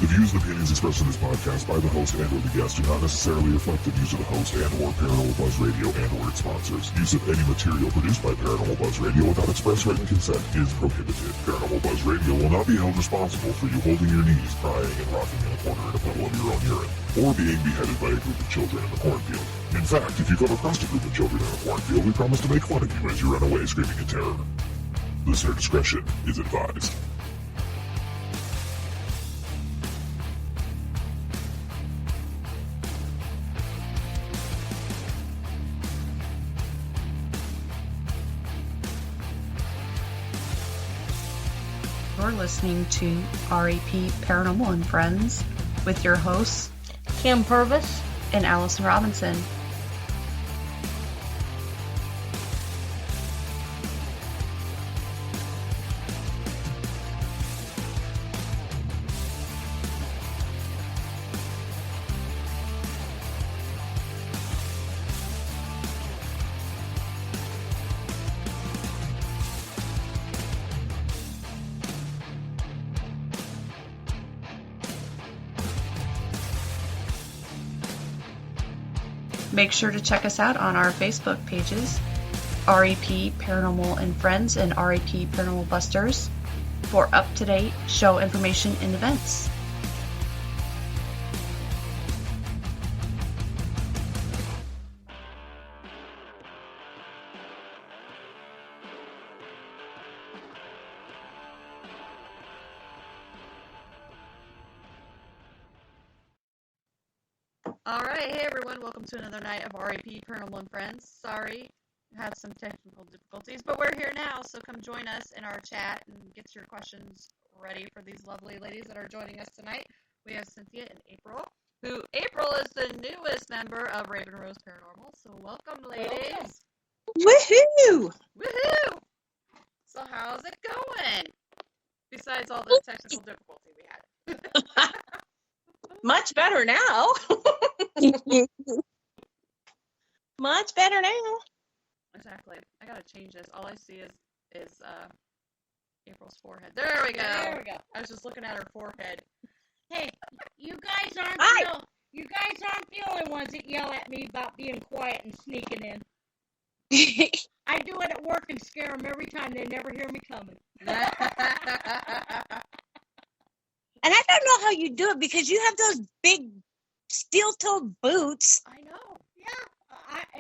The views and opinions expressed in this podcast by the host and or the guest do not necessarily reflect the views of the host and or Paranormal Buzz Radio and or its sponsors. Use of any material produced by Paranormal Buzz Radio without express written consent is prohibited. Paranormal Buzz Radio will not be held responsible for you holding your knees, crying, and rocking in a corner in a puddle of your own urine, or being beheaded by a group of children in the cornfield. In fact, if you come across a group of children in a cornfield, we promise to make fun of you as you run away screaming in terror. Listener discretion is advised. You're listening to RAP Paranormal and Friends with your hosts, Kim Purvis and Allison Robinson. Make sure to check us out on our Facebook pages, RAP Paranormal and Friends and RAP Paranormal Busters, for up-to-date show information and events. Alright, hey everyone, welcome to another night of RAP Paranormal and Friends. Sorry, had some technical difficulties, but we're here now, so come join us in our chat and get your questions ready for these lovely ladies that are joining us tonight. We have Cynthia and April, April is the newest member of Ravenrose Paranormal, so welcome ladies. Woohoo! Woohoo! So how's it going? Besides all the technical difficulty we had. Much better now. Much better now. Exactly. I gotta change this. All I see is April's forehead. There we go. There we go. I was just looking at her forehead. Hey, you guys aren't the only ones that yell at me about being quiet and sneaking in. I do it at work and scare them every time. They never hear me coming. And I don't know how you do it because you have those big steel-toed boots. I know. Yeah.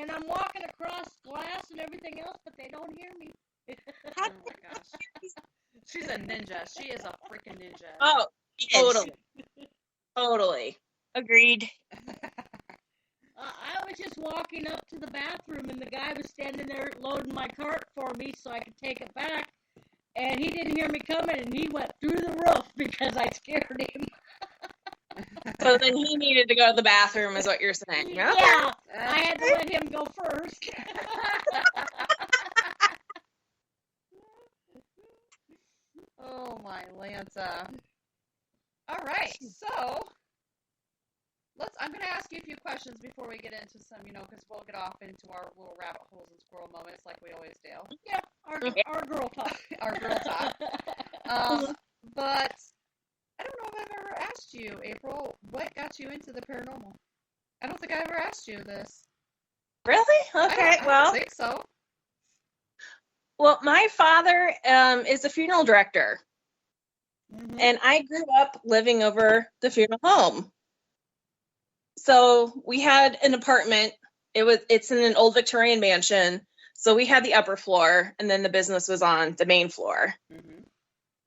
And I'm walking across glass and everything else, but they don't hear me. Oh my gosh. She's a ninja. She is a freaking ninja. Oh, totally. Totally. Agreed. I was just walking up to the bathroom, and the guy was standing there loading my cart for me so I could take it back. And he didn't hear me coming, and he went through the roof because I scared him. So then he needed to go to the bathroom, is what you're saying. Okay. Yeah, I had to let him go first. Oh my Lanta. All right, so I'm going to ask you a few questions before we get into some, because we'll get off into our little rabbit holes and squirrel moments like we always do. Yeah, our girl talk. Our girl talk. But I don't know if I've ever asked you, April, what got you into the paranormal? I don't think I ever asked you this. Really? Okay, I well. don't think so. Well, my father is a funeral director. Mm-hmm. And I grew up living over the funeral home. So we had an apartment. It's in an old Victorian mansion. So we had the upper floor, and then the business was on the main floor. Mm-hmm.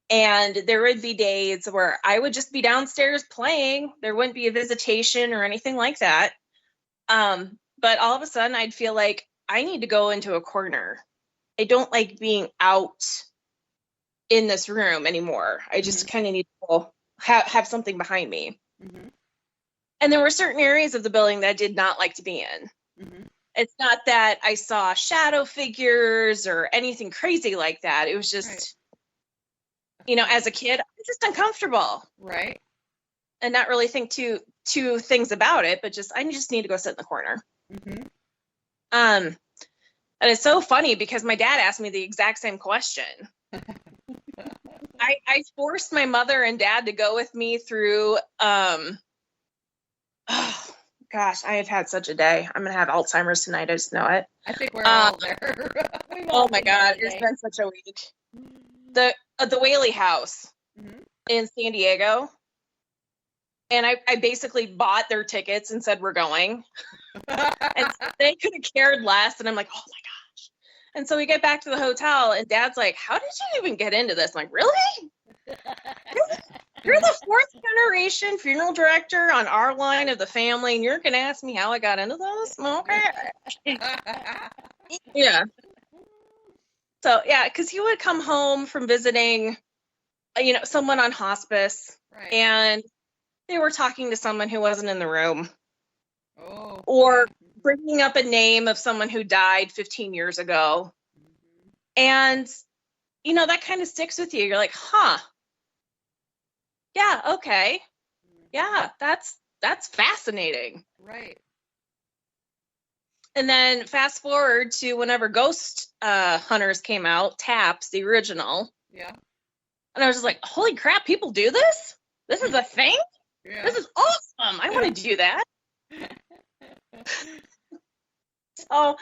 And there would be days where I would just be downstairs playing. There wouldn't be a visitation or anything like that. But all of a sudden, I'd feel like I need to go into a corner. I don't like being out in this room anymore. I just kind of need to have something behind me. Mm-hmm. And there were certain areas of the building that I did not like to be in. Mm-hmm. It's not that I saw shadow figures or anything crazy like that. It was just, as a kid, I'm just uncomfortable. Right. And not really think two things about it, but I just need to go sit in the corner. Mm-hmm. And it's so funny because my dad asked me the exact same question. I forced my mother and dad to go with me through oh gosh, I have had such a day. I'm gonna have Alzheimer's tonight, I just know it. I think we're all there. Oh my god, it's been such a week. The Whaley House in San Diego. And I basically bought their tickets and said we're going. And so they could have cared less. And I'm like, oh my gosh. And so we get back to the hotel and Dad's like, how did you even get into this? I'm like, really? You're the fourth generation funeral director on our line of the family, and you're going to ask me how I got into this? Okay. Yeah. So, yeah, because he would come home from visiting, someone on hospice, Right. and they were talking to someone who wasn't in the room. Oh. Or bringing up a name of someone who died 15 years ago. And, that kind of sticks with you. You're like, huh. Yeah, okay. Yeah, that's fascinating. Right. And then fast forward to whenever Ghost Hunters came out, Taps, the original. Yeah. And I was just like, holy crap, people do this? This is a thing? Yeah. This is awesome. I want to do that. So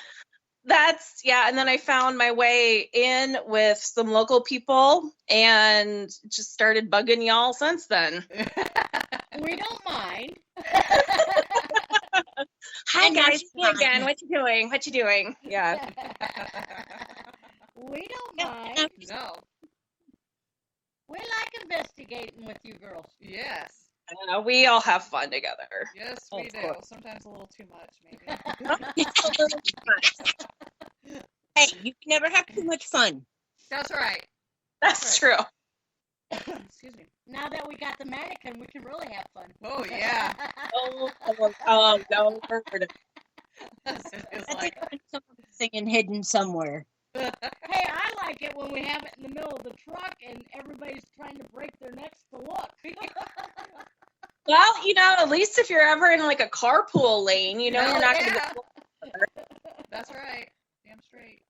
and then I found my way in with some local people and just started bugging y'all since then. We don't mind. Hi guys, me again. What you doing? Yeah. We don't mind. No. We like investigating with you girls. Yes. We all have fun together. Yes, we do. course. Sometimes a little too much, maybe. Hey, you can never have too much fun. That's right. That's true. Excuse me. Now that we got the mannequin, we can really have fun. Oh, yeah. No. It's like, Something singing hidden somewhere. Hey, I like it when we have it in the middle of the truck and everybody's trying to break their necks to look. Well, at least if you're ever in like a carpool lane, you're not going to yeah. get. That's right. Damn straight.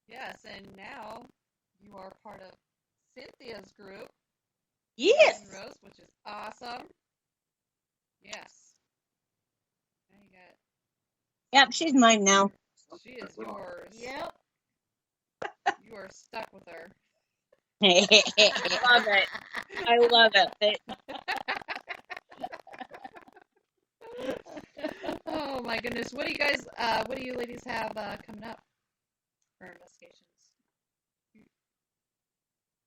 Yes, and now you are part of Cynthia's group. Yes. Ravenrose, which is awesome. Yes. Now you got. Yep, she's mine now. She is yours. Yep. You are stuck with her. Love it. I love it. Oh my goodness. What do you ladies have coming up for investigations?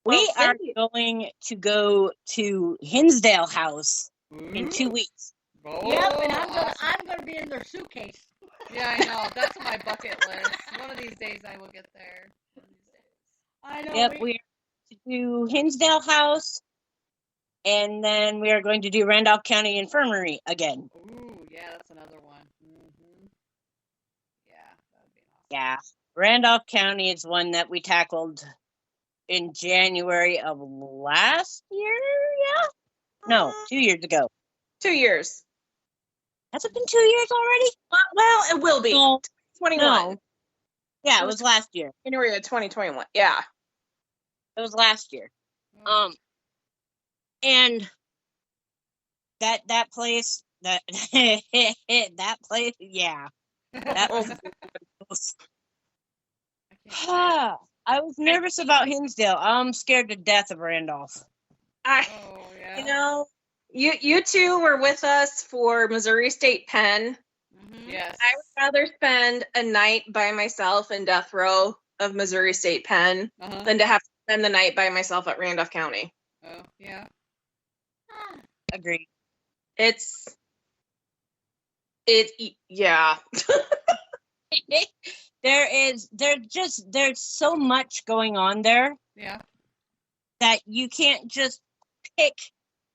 We Well, are going to go to Hinsdale House in 2 weeks. Oh, Yep, and awesome. I'm gonna be in their suitcase. Yeah, I know. That's on my bucket list. One of these days I will get there. One of these days. I know. Yep, we are to do Hinsdale House, and then we are going to do Randolph County Infirmary again. Ooh, yeah, that's another one. Mm-hmm. Yeah, that would be awesome. Yeah, Randolph County is one that we tackled in January of last year. Yeah, no, 2 years ago. 2 years. Has it been 2 years already? Well, it will be. No. 21. No. Yeah, it was last year. January of 2021. Yeah. It was last year. And that place, that place, yeah. That was. I was nervous about Hinsdale. I'm scared to death of Randolph. Oh, yeah. You two were with us for Missouri State Pen. Mm-hmm. Yes. I would rather spend a night by myself in death row of Missouri State Pen than to have to spend the night by myself at Randolph County. Oh, yeah. Agreed. Yeah. There's so much going on there. Yeah. That you can't just pick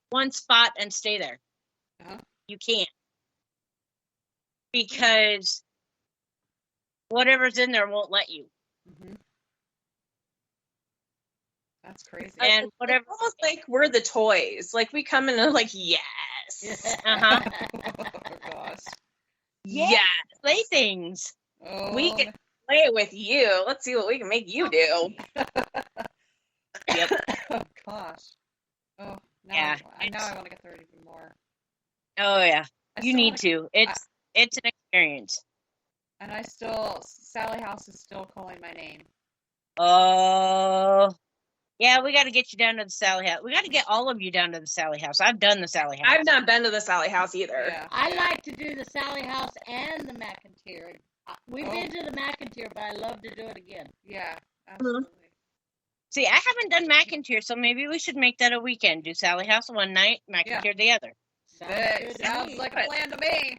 one spot and stay there. You can't. Because whatever's in there won't let you. Mm-hmm. That's crazy. And whatever. It's almost like we're the toys. Like we come in and like, yes. Oh, gosh. Yes. Playthings. Oh, We get play with you. Let's see what we can make you do. Yep. Oh gosh. Oh, now Yeah, now I want to get there even more. Oh yeah. I You still need wanna- to. It's an experience. And Sally House is still calling my name. Oh. Yeah, we got to get you down to the Sally House. We got to get all of you down to the Sally House. I've done the Sally House. I've not been to the Sally House either. Yeah. I like to do the Sally House and the McIntyre. We've been to the McIntyre, but I love to do it again. Yeah, absolutely. See, I haven't done McIntyre, so maybe we should make that a weekend. Do Sally House one night, McIntyre the other. That to sounds me. like a plan to me.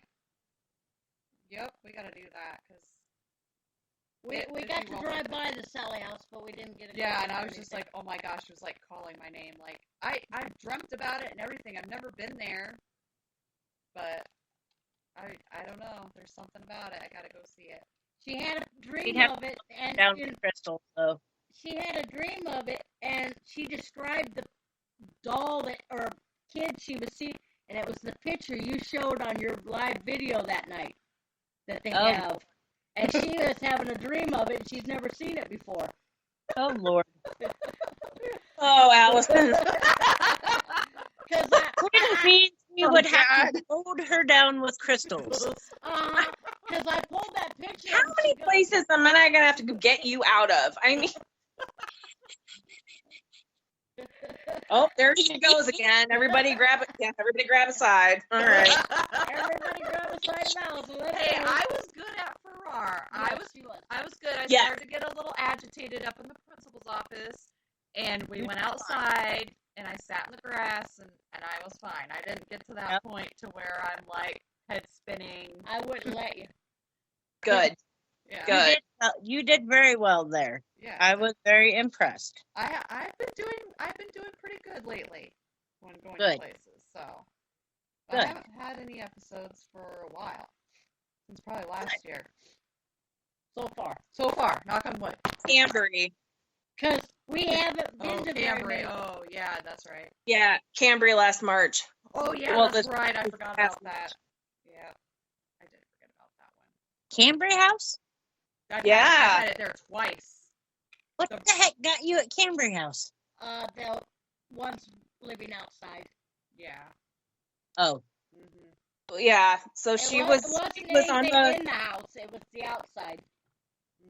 Yep, we got to do that because We got to drive by the Sally House, but we didn't get a yeah, go and or I was just anything. like, oh my gosh, it was like calling my name. Like I dreamt about it and everything. I've never been there, but I don't know. There's something about it. I got to go see it. She had a dream We'd have of it, and Down with Crystal, so. she had a dream of it, and she described the doll that or kid she was seeing, and it was the picture you showed on your live video that night that they Oh. have. And she was having a dream of it, and she's never seen it before. Oh Lord. Oh, Allison. Because Which means we Oh, would have God. to load her down with crystals. I pulled that picture. How and she many goes, places am I going to have to get you out of? I mean, oh, there she goes again. Everybody grab it. Yeah, everybody grab a side. All right. Everybody grab a side of mouse. And let's Hey, go. I was good at Farrar. Yes, she was. I was good. I Yes. started to get a little agitated up in the principal's office, and we went outside, and I sat in the grass, and I was fine. I didn't get to that Yep. point to where I'm like head spinning. I wouldn't let you. Good. Yeah, Good. You did very well there. yeah. I was very impressed. I've been doing pretty good lately when going Good. to places. So but I Good. haven't had any episodes for a while, since probably last year. So far. So far, knock on wood. Cambry. Because we haven't been Oh, to very Cambry. many. Oh, yeah, that's right. Yeah, Cambry last March. Oh, yeah, Well, that's this- right. I forgot about past that. Yeah, I did forget about that one. Cambry House? I've Yeah. had it there twice. What the heck got you at Cambry House? The ones living outside. Yeah. Oh. Mm-hmm. Yeah, so she It was wasn't she was on anything the in the house. It was the outside.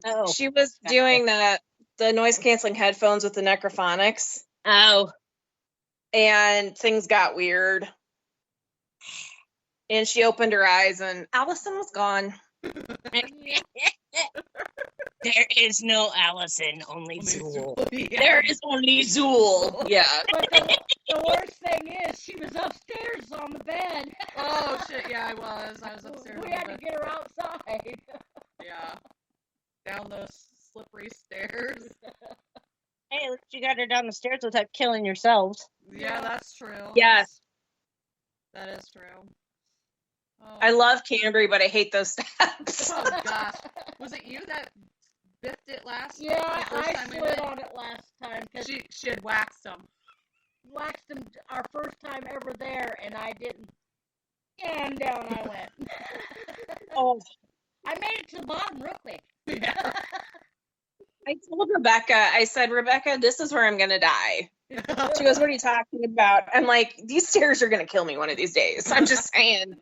Oh. she was doing the noise canceling headphones with the necrophonics, Oh. and things got weird. And she opened her eyes, and Allison was gone. There is no Allison, only Zool. Yeah. There is only Zool. Yeah. But the worst thing is, she was upstairs on the bed. Oh, shit, yeah, I was. I was upstairs. We on had the to bed. get her outside. Yeah. Down those slippery stairs. Hey, at least you got her down the stairs without killing yourselves. Yeah, that's true. Yes. That is true. Oh, I love Cambry, but I hate those steps. oh gosh. Was it you that biffed it last Yeah, the first I time we slid went? on it last time because She had waxed them. waxed them our first time ever there, and I didn't. And down I went. Oh, I made it to the bottom real quick. Yeah. I told Rebecca, I said, Rebecca, this is where I'm going to die. She goes, what are you talking about? I'm like, these stairs are going to kill me one of these days. I'm just saying.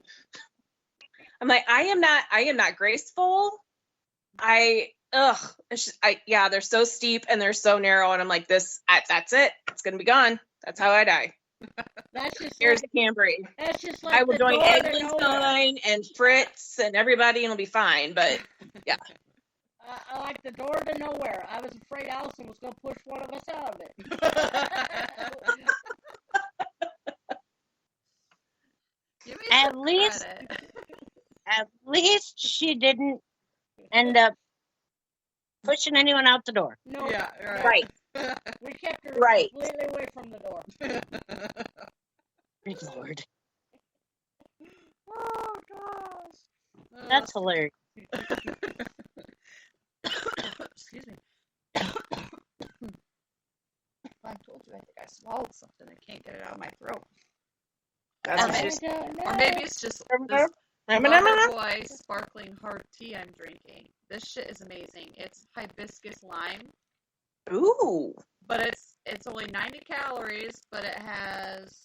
I'm like, I am not graceful. Yeah, they're so steep and they're so narrow. And I'm like, that's it. It's going to be gone. That's how I die. That's just Here's like, Cambry. that's just like I will the join door to nowhere. Eglinstein and Fritz and everybody and it'll be fine. But I like the door to nowhere. I was afraid Allison was going to push one of us out of it. Give me At some least- credit. At least she didn't end up pushing anyone out the door. No, Yeah, right. we kept her Right. completely away from the door. Good Lord. Oh gosh. That's hilarious. Excuse me. I told you I think I swallowed something. I can't get it out of my throat. That's Or what maybe- she's- Or maybe it's just Remember? Boy sparkling hard tea I'm drinking. This shit is amazing. It's hibiscus lime, Ooh. but it's only 90 calories, but it has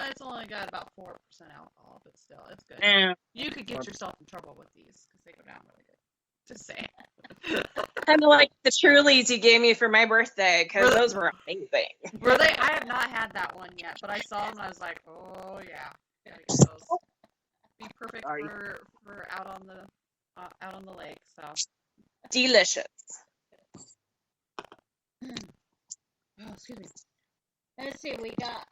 it's only got about 4% alcohol, but still, it's good. You could get yourself in trouble with these because they go down really good. Just saying. Kind of like the Trulies you gave me for my birthday, because those were amazing. Were they? I have not had that one yet, but I saw them and I was like, oh yeah, gotta get those. Be perfect for out on the lake. So Delicious. oh, excuse me. Let's see, we got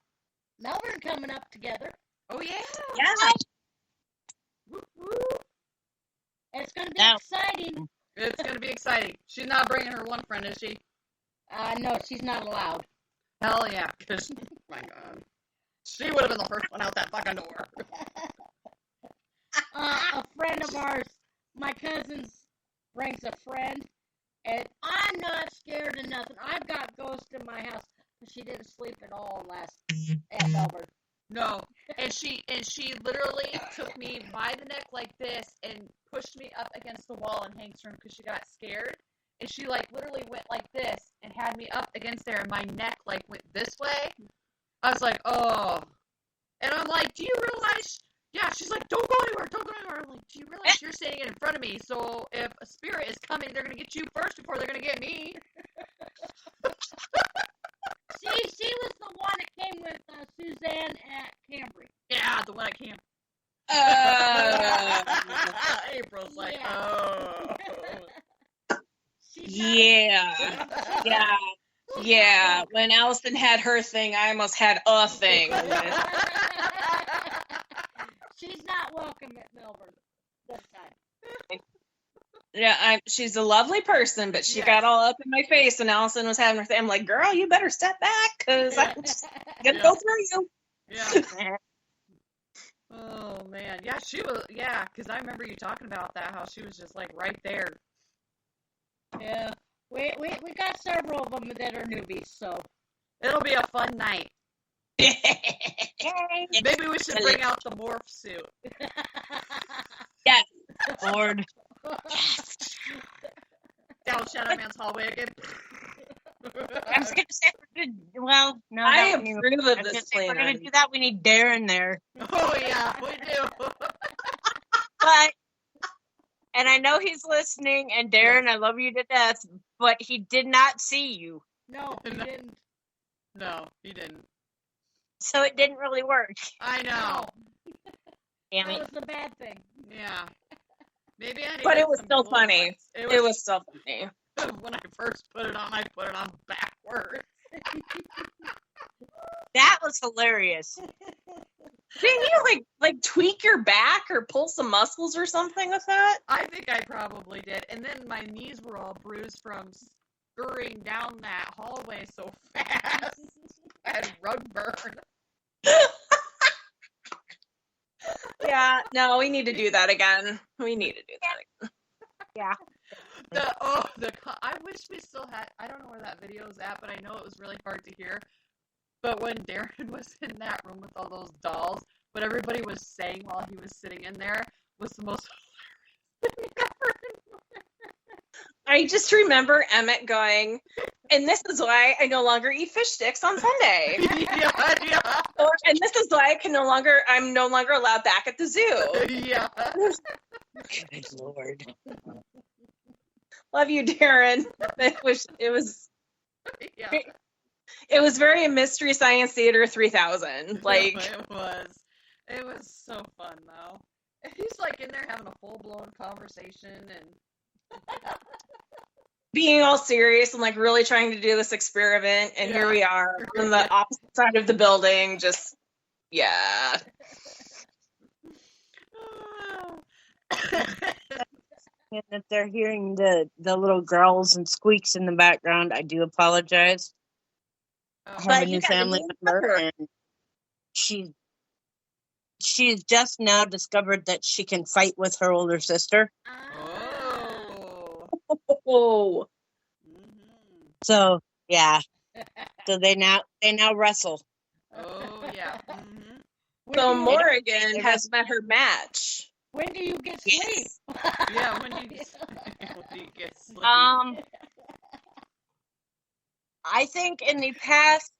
Melbourne coming up together. Oh yeah. Yeah. Woo-woo. It's going to be exciting. It's going to be exciting. She's not bringing her one friend, is she? No, she's not allowed. Hell yeah. Cause, my God. She would have been the first one out that fucking door. A friend of ours, my cousin's, brings a friend, and I'm not scared of nothing. I've got ghosts in my house. She didn't sleep at all at Melbourne. No. And she literally took me by the neck like this and pushed me up against the wall in Hank's room because she got scared. And she like literally went like this and had me up against there and my neck like went this way. I was like, oh. And I'm like, do you realize? Yeah, she's like, don't go anywhere, don't go anywhere. I'm like, do you realize you're standing in front of me? So if a spirit is coming, they're going to get you first before they're going to get me. She was the one that came with Suzanne at Cambry. Yeah, the one at camp. April's like, oh. Yeah. When Allison had her thing, I almost had a thing. She's not welcome at Melbourne this time. Yeah, she's a lovely person, but she got all up in my face when Allison was having her thing. I'm like, girl, you better step back, because I'm just going to go through you. Yeah. Oh, man. Yeah, she was, yeah, because I remember you talking about that, how she was just, like, right there. Yeah. We got several of them that are newbies, so. It'll be a fun night. Maybe we should bring out the morph suit. Yes. Lord. Down Shadow Man's hallway again. I was going to say, well, no. I approve of this plan. We're going to do that. We need Darren there. Oh, yeah, we do. But, and I know he's listening, and Darren, I love you to death, but he did not see you. No, he didn't. No, he didn't. So it didn't really work. I know. Damn it. That was the bad thing. Yeah. Maybe I need But it was some still clothes. funny. It was still funny. When I first put it on, I put it on backwards. That was hilarious. Didn't you like tweak your back or pull some muscles or something with that? I think I probably did. And then my knees were all bruised from scurrying down that hallway so fast. I had rug burn. Yeah, no, we need to do that again. We need to do that again. Yeah. I wish we still had, I don't know where that video is at, but I know it was really hard to hear. But when Darren was in that room with all those dolls, what everybody was saying while he was sitting in there was the most hilarious thing ever. I just remember Emmett going, and this is why I no longer eat fish sticks on Sunday. Yeah. And this is why I'm no longer allowed back at the zoo. Yeah. Good Lord. Love you, Darren. It was Yeah. It was very Mystery Science Theater 3000. Like it was so fun though. He's like in there having a full blown conversation and being all serious and like really trying to do this experiment, and here we are on the opposite side of the building. Just And if they're hearing the little growls and squeaks in the background, I do apologize. I have a new family member, and she's just now discovered that she can fight with her older sister. Oh. So yeah. So they now wrestle. Oh yeah. Mm-hmm. So Morrigan has met her match. When do you get sleep? Yeah, when do you get sleep? I think in the past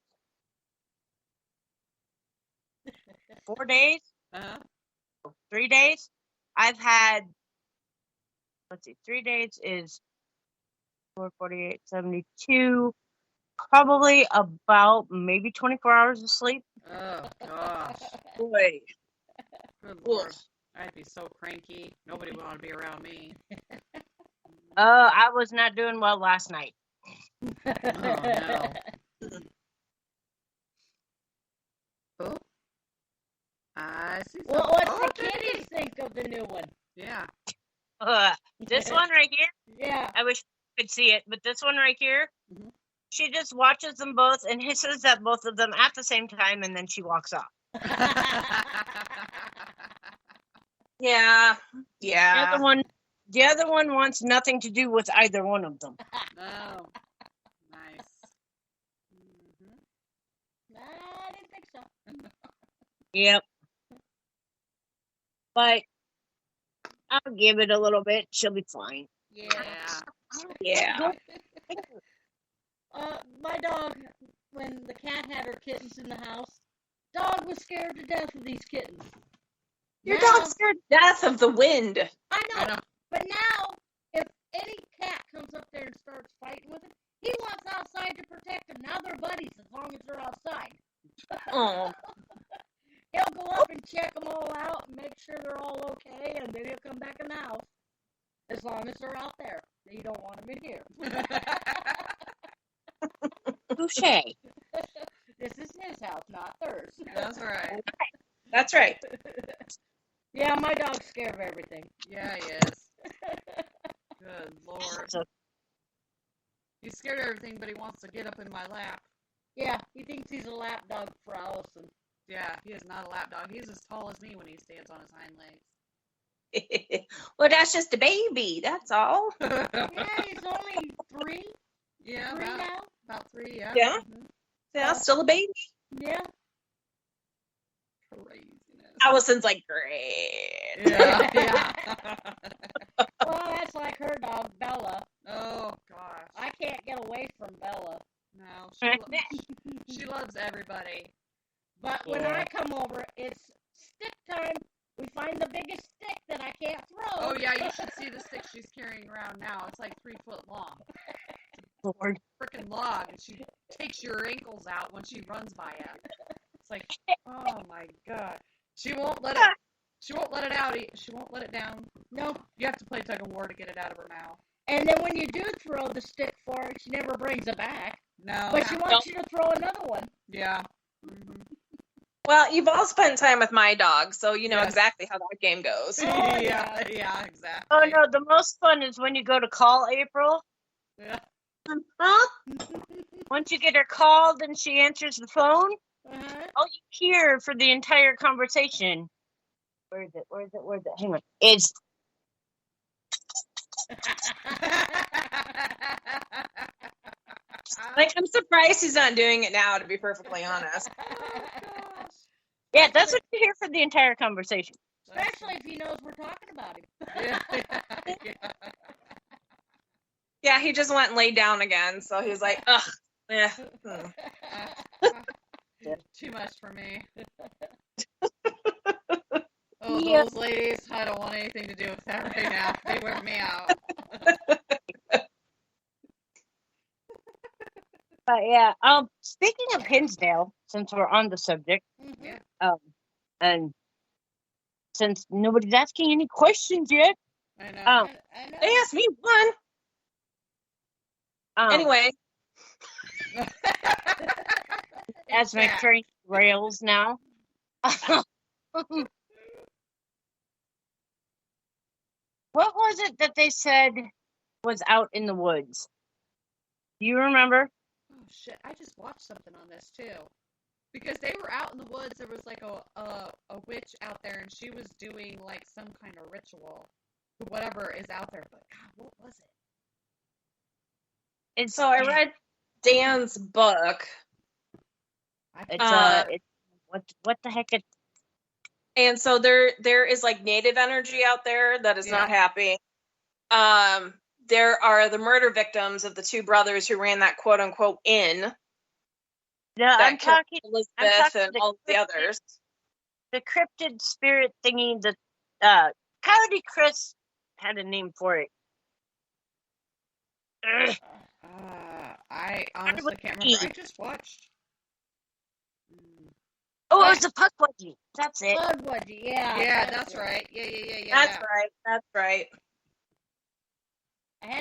4 days, 3 days, I've had, let's see, 3 days is 448, 72, probably about maybe 24 hours of sleep. Oh, gosh. Boy. Good Lord. I'd be so cranky. Nobody would want to be around me. I was not doing well last night. Oh, no. Oh. I see something. Well, what's the kiddies think of the new one? Yeah. This one right here, Yeah. I wish you could see it, but this one right here, she just watches them both and hisses at both of them at the same time, and then she walks off. Yeah. The other one wants nothing to do with either one of them. Oh. Nice. I didn't think so. Yep. But I'll give it a little bit. She'll be fine. Yeah. My dog, when the cat had her kittens in the house, dog was scared to death of these kittens. Your dog's scared to death of the wind. I know. But now, if any cat comes up there and starts fighting with him, he wants outside to protect them. Now they're buddies as long as they're outside. Oh. He'll go up and check them all out and make sure they're all okay, and then he'll come back in the house. As long as they're out there. You don't want them in here. Touché. This is his house, not hers. That's right. That's right. Yeah, my dog's scared of everything. Yeah, he is. Good Lord. He's scared of everything, but he wants to get up in my lap. Yeah, he thinks he's a lap dog for Allison. Yeah, he is not a lap dog. He's as tall as me when he stands on his hind legs. Well, that's just a baby. That's all. Yeah, he's only 3. Yeah, 3 now. about 3, yeah. Yeah. Yeah, still a baby. Yeah. Craziness. Allison's like, great. Yeah. Well, that's like her dog, Bella. Oh, gosh. I can't get away from Bella. No, she loves everybody. But when I come over, it's stick time. We find the biggest stick that I can't throw. Oh, yeah, you should see the stick she's carrying around now. It's like 3 foot long. Lord. Freaking log, and she takes your ankles out when she runs by it. It's like, oh my god. She won't let it out. She won't let it down. No. You have to play tug of war to get it out of her mouth. And then when you do throw the stick for her, she never brings it back. No. But she wants you to throw another one. Yeah. Mm-hmm. Well, you've all spent time with my dog, so you know exactly how that game goes. Oh, yeah, exactly. Oh, no, the most fun is when you go to call April. Yeah. Huh? Once you get her called and she answers the phone, all you hear for the entire conversation. Where is it? Hang on. It's. Like, I'm surprised he's not doing it now, to be perfectly honest. Yeah, that's what you hear for the entire conversation. Especially if he knows we're talking about him. Yeah. Yeah, he just went and laid down again, so he was like, ugh. Yeah. Too much for me. Oh, those ladies, I don't want anything to do with that right now. They wear me out. But yeah, speaking of Hinsdale, since we're on the subject, and since nobody's asking any questions yet, I know. They asked me one. Anyway. As my train rails now. What was it that they said was out in the woods? Do you remember? Oh shit! I just watched something on this too, because they were out in the woods. There was like a witch out there, and she was doing like some kind of ritual, whatever is out there. But God, what was it? So I read Dan's book. It's what the heck? And so there is like native energy out there that is not happy. There are the murder victims of the two brothers who ran that quote unquote inn. Yeah, I'm killed talking Elizabeth and all the others. The cryptid spirit thingy. The Coyote Chris had a name for it. I honestly can't remember. I just watched. Oh, it was a Puckwudgie. That's it. Puckwudgie, yeah. Yeah, that's right. Yeah. That's right.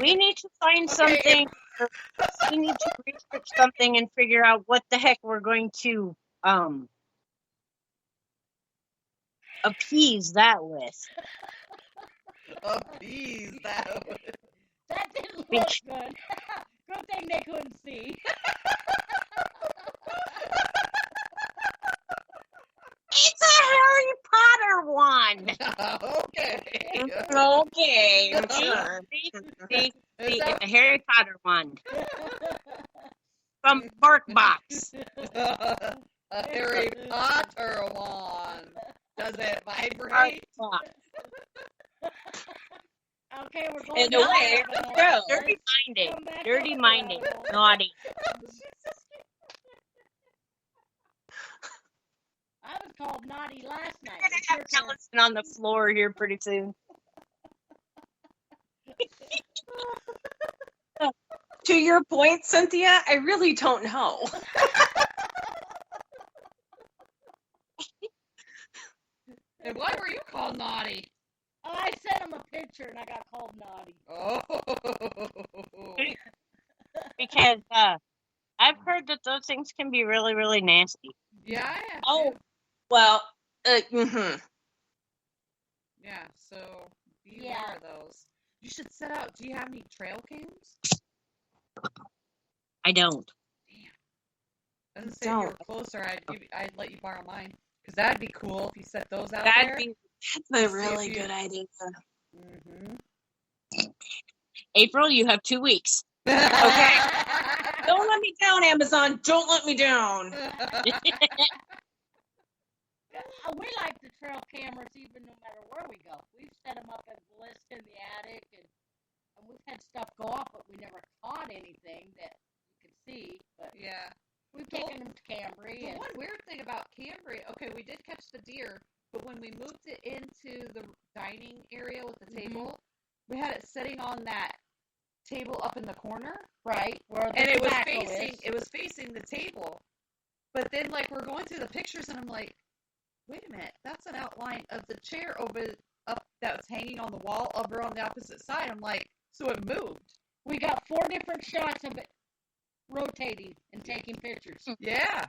We need to find something. We need to research something and figure out what the heck we're going to appease that with. Appease that with. That didn't look good. Good thing they couldn't see. It's a Harry Potter one. Okay. Sure. A Harry Potter one. From BarkBox. A Harry Potter one. Does it vibrate? Okay, we're going In a way, dirty minded, naughty. I was called naughty last night. We're gonna have Allison on the floor here pretty soon. To your point, Cynthia, I really don't know. And why were you called naughty? Oh, I sent him a picture and I got called naughty. Oh. Because I've heard that those things can be really, really nasty. Yeah, I have Oh, too. well, Yeah, so beware of those. You should set out. Do you have any trail cams? I don't. Damn. Doesn't say if you were closer. I'd let you borrow mine. Because that'd be cool if you set those out there. That's a really good idea. Mm-hmm. April, you have 2 weeks. Okay. Don't let me down, Amazon. Don't let me down. We like the trail cameras even no matter where we go. We've set them up as a list in the attic, and we've had stuff go off, but we never caught anything that you could see. But Yeah. we've taken them to Cambry. The one weird thing about Cambry, okay, we did catch the deer, but when we moved it into the dining area with the table, we had it sitting on that table up in the corner, right, where the and it was facing the table. But then, like, we're going through the pictures, and I'm like, wait a minute, that's an outline of the chair up that was hanging on the wall over on the opposite side. I'm like, so it moved. We got 4 different shots of it rotating and taking pictures. Yeah.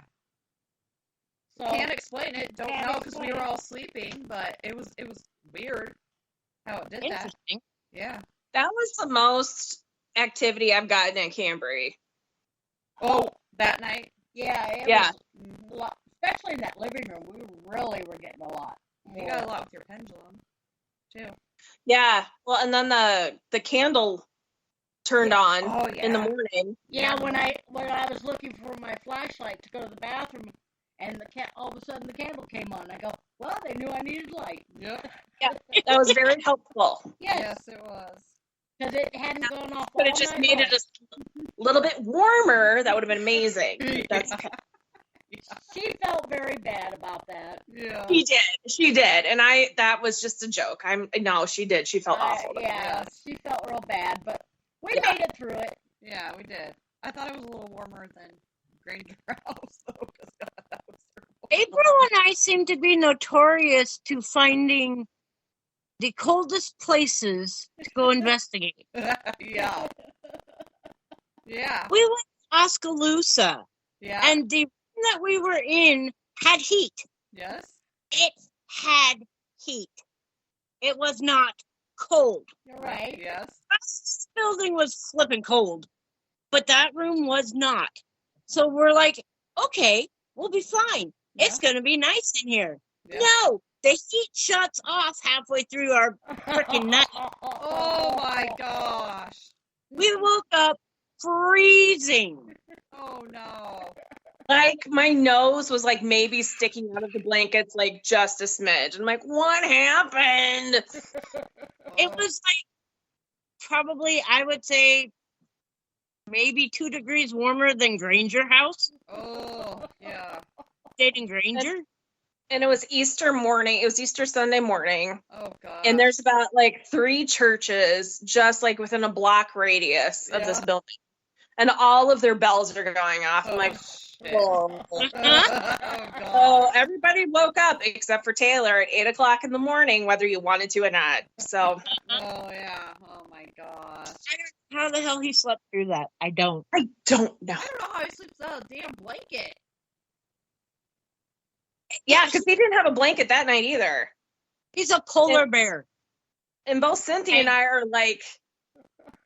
So Can't explain it. Don't know because we were all sleeping, but it was weird how it did that. Interesting. Yeah. That was the most activity I've gotten at Cambry. Oh, that night? Yeah. It was a lot, especially in that living room. We really were getting a lot. You got a lot with your pendulum, too. Yeah. Well, and then the candle turned on in the morning. Yeah, when I was looking for my flashlight to go to the bathroom, and all of a sudden the candle came on. I go, well, they knew I needed light. Yep. Yeah, that was very helpful. Yes, it was. Because it hadn't gone off. But it just made it a little bit warmer. That would have been amazing. That's She felt very bad about that. Yeah. She did. And that was just a joke. No, she did. She felt awful. Yeah, she felt real bad, but we made it through it. Yeah, we did. I thought it was a little warmer than Granger House, though, because that was terrible. April and I seem to be notorious to finding the coldest places to go investigate. Yeah. Yeah. We went to Oskaloosa. Yeah. And the room that we were in had heat. Yes. It had heat. It was not cold. You're right. Yes. This building was flipping cold, but that room was not. So we're like, okay, we'll be fine. Yeah. It's going to be nice in here. Yeah. No, the heat shuts off halfway through our freaking night. Oh my gosh. We woke up freezing. Oh no. Like my nose was like maybe sticking out of the blankets like just a smidge. I'm like, what happened? It was like probably, I would say, maybe 2 degrees warmer than Granger House. Oh, yeah. Stayed in Granger. And it was Easter morning. It was Easter Sunday morning. Oh, God. And there's about like 3 churches just like within a block radius of this building. And all of their bells are going off. I'm like, oh. Oh, God. So everybody woke up except for Taylor at 8 o'clock in the morning, whether you wanted to or not. So Oh, yeah. Oh, my gosh. I don't know how the hell he slept through that. I don't. I don't know. I don't know how he sleeps out a damn blanket. Yeah, because he didn't have a blanket that night either. He's a polar bear. And both Cynthia and I are like,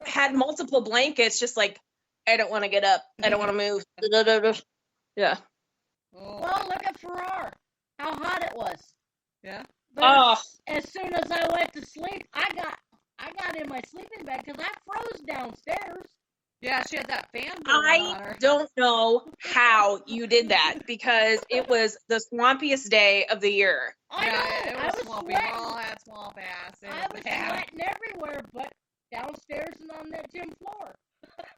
had multiple blankets, just like, I don't want to get up. I don't want to move. Yeah. Oh, Well, look at Farrar. How hot it was. yeah. But Oh. as soon as I went to sleep, I got in my sleeping bag because I froze downstairs. Yeah, she had that fan blowing on I her. don't know how you did that because it was the swampiest day of the year. I Yeah, know. it I was was swampy. We sweating. all had swamp ass. It I was bad. sweating everywhere, but downstairs and on that gym floor.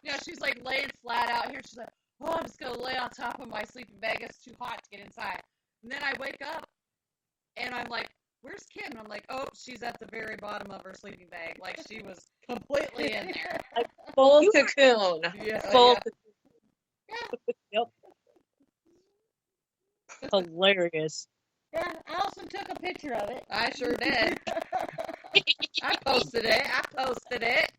Yeah, she's like laying flat out here. She's like, oh, I'm just going to lay on top of my sleeping bag. It's too hot to get inside. And then I wake up and I'm like, where's Kim? And I'm like, oh, she's at the very bottom of her sleeping bag. Like she was completely in there. Full cocoon. Yeah. Full yeah. Hilarious. Yeah, I also took a picture of it. I sure did. I posted it.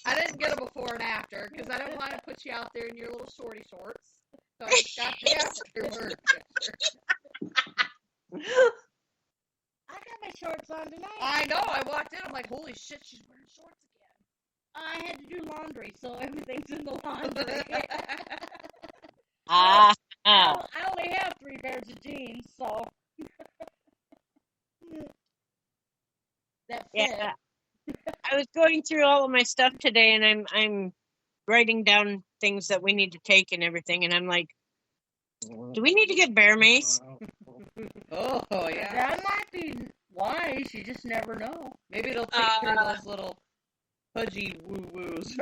I didn't get a before and after because I don't want to put you out there in your little shorty shorts. So I just got the afterward picture. I got my shorts on tonight. I know. I walked in. I'm like, holy shit, she's wearing shorts again. I had to do laundry, so everything's in the laundry. Ah. I only have 3 pairs of jeans, so that fit. Yeah. I was going through all of my stuff today, and I'm writing down things that we need to take and everything, and I'm like, do we need to get bear mace? Oh, yeah. That might be wise. You just never know. Maybe it'll take care of those little pudgy woo-woos.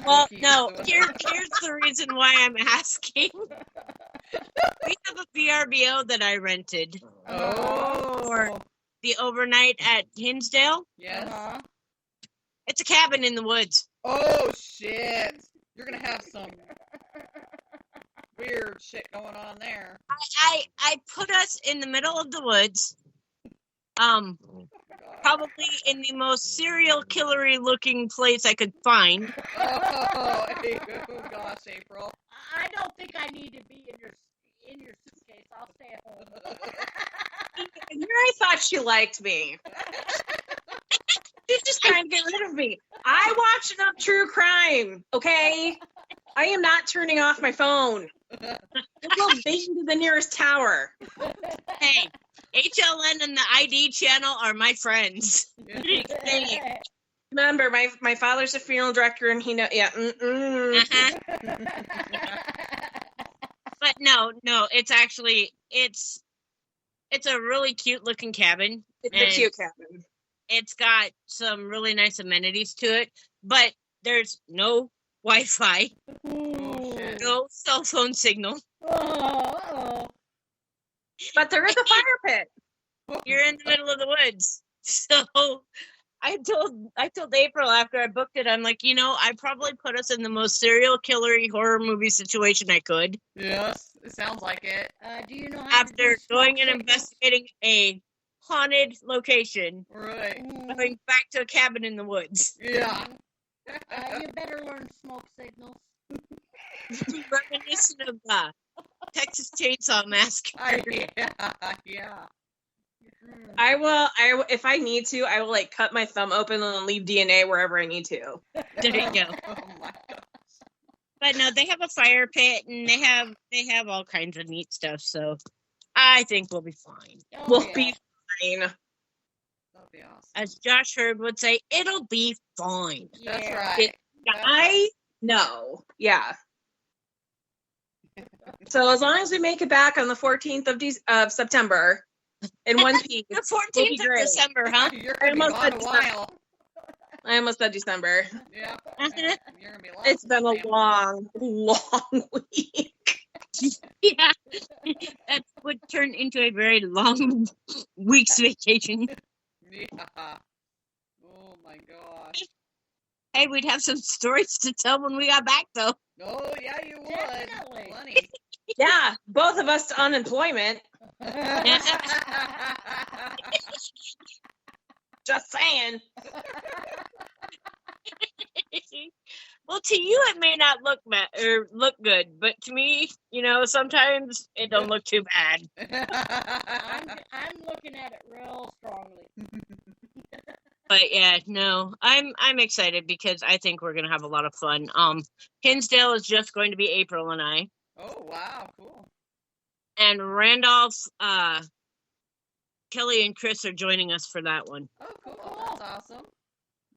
Well, no. Here's the reason why I'm asking. We have a VRBO that I rented Oh. for the overnight at Hinsdale. Yes. Uh-huh. It's a cabin in the woods. Oh, shit. You're going to have some weird shit going on there. I put us in the middle of the woods. God. Probably in the most serial killery looking place I could find. Oh, gosh, April. I don't think I need to be in your suitcase. I'll stay at home. Here I thought she liked me. She's just trying to get rid of me. I watch enough true crime, okay? I am not turning off my phone. It will bang to the nearest tower. Hey, HLN and the ID channel are my friends. Hey, remember, my father's a funeral director, and he know. Yeah. Uh-huh. But no, it's actually it's a really cute looking cabin. It's a cute cabin. It's got some really nice amenities to it, but there's no Wi-Fi, Oh, shit. no cell phone signal. Oh. But there is a fire pit. You're in the middle of the woods. So I told April after I booked it, I'm like, I probably put us in the most serial killery horror movie situation I could. Yes, it sounds like it. Do you know how to do After going and smoke investigating a haunted location, Right. signals? going back to a cabin in the woods. Yeah. You better learn smoke signals. Reminiscent of Texas Chainsaw Massacre. Yeah. I will. If I need to, I will like cut my thumb open and leave DNA wherever I need to. There you go. Oh my god. But no, they have a fire pit and they have all kinds of neat stuff. So I think we'll be fine. Oh, We'll yeah. be fine. That'll be awesome. As Josh Hurd would say, it'll be fine. That's Yeah. right. I know. Yeah. So as long as we make it back on the 14th of September in one piece, The we'll be 14th of great. December, huh? You're gonna be almost gone a said while. I almost said December. Yeah. You're gonna be lost. It's been a in the long week. Yeah. That would turn into a very long week's vacation. family. Yeah. Oh my gosh. Hey, we'd have some stories to tell when we got back, though. Oh yeah, you would. Definitely. Plenty. Yeah, both of us to unemployment. Just saying. Well, to you it may not look look good, but to me, sometimes it don't look too bad. I'm looking at it real strongly. But yeah, no, I'm excited because I think we're gonna have a lot of fun. Hinsdale is just going to be April and I, Oh wow, cool. and Randolph, Kelly, and Chris are joining us for that one. Oh cool. That's awesome.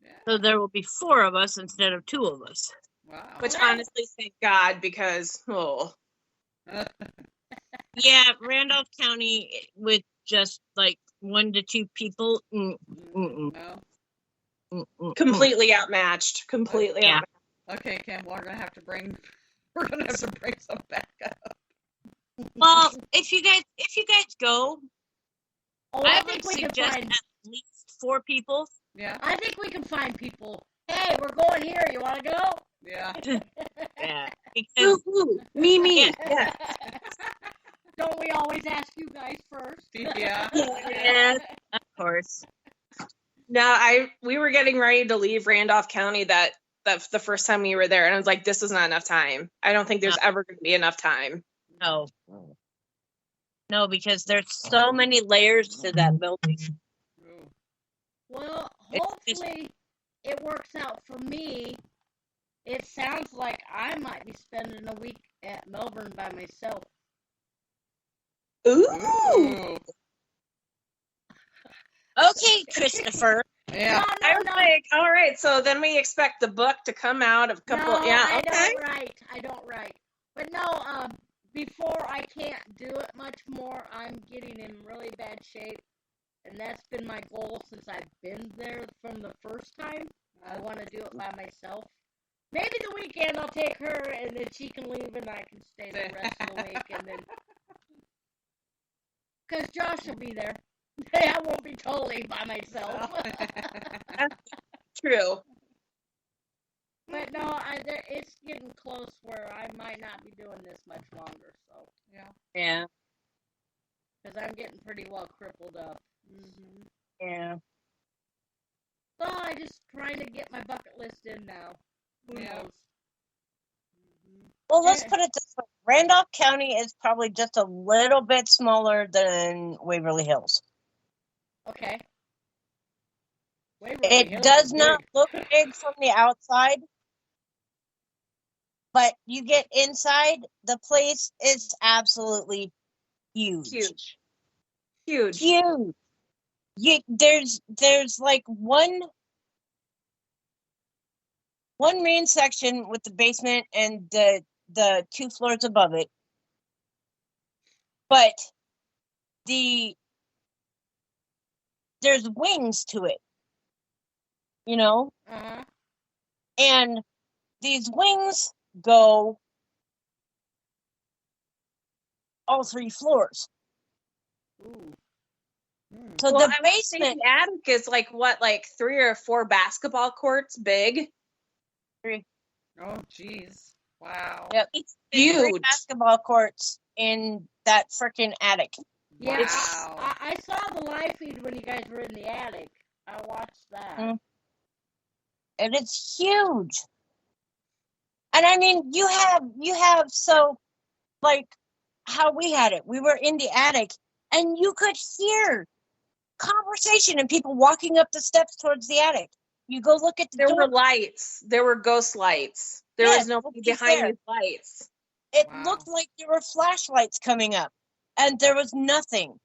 Yeah. So there will be 4 of us instead of 2 of us. Wow. Which honestly, thank God, because Yeah, Randolph County with just like 1 to 2 people. No. completely outmatched. Completely Yeah. outmatched. Okay, Kim. Well, we're gonna have to bring some back up. Well, if you guys go, Oh, I I would think we can suggest find. at least 4 people. Yeah. I think we can find people. Hey, we're going here. You want to go? Yeah. Yeah, because Me. Yeah. Yeah. Don't we always ask you guys first? Yeah. yeah, of course. No, we were getting ready to leave Randolph County the first time we were there, and I was like, this is not enough time. I don't think there's ever going to be enough time. No, because there's so many layers to that building. Ooh. Well, It's- hopefully it works out for me. It sounds like I might be spending a week at Melbourne by myself. Ooh. Ooh. Okay, Christopher. Yeah. I was like, all right, so then we expect the book to come out of a couple. No, Yeah, I okay. don't write. But no, before I can't do it much more, I'm getting in really bad shape. And that's been my goal since I've been there from the first time. I want to do it by myself. Maybe the weekend I'll take her and then she can leave and I can stay the rest of the week. And then, because Josh will be there. I won't be totally by myself. True. But no, it's getting close where I might not be doing this much longer. So Yeah. because I'm getting pretty well crippled up. Mm-hmm. Yeah. So I just trying to get my bucket list in now. Who knows? Well, let's put it this way. Randolph County is probably just a little bit smaller than Waverly Hills. Okay. It does not look big from the outside, but you get inside, the place is absolutely huge. Huge. There's like one main section with the basement and the 2 floors above it, but there's wings to it, Uh-huh. and these wings go all 3 floors. Ooh. So Well, the I would say basement, the attic is like 3 or 4 basketball courts big. Oh jeez. Wow. yep, It's there's 3 huge. basketball courts in that freaking attic. Yeah, Wow. I saw the live feed when you guys were in the attic. I watched that. And it's huge. And I mean, you have so like how we had it. We were in the attic and you could hear conversation and people walking up the steps towards the attic. You go look at the There door. were lights. There were ghost lights. There Yes, was nobody nobody's behind there. these lights. It Wow. looked like there were flashlights coming up, and there was nothing.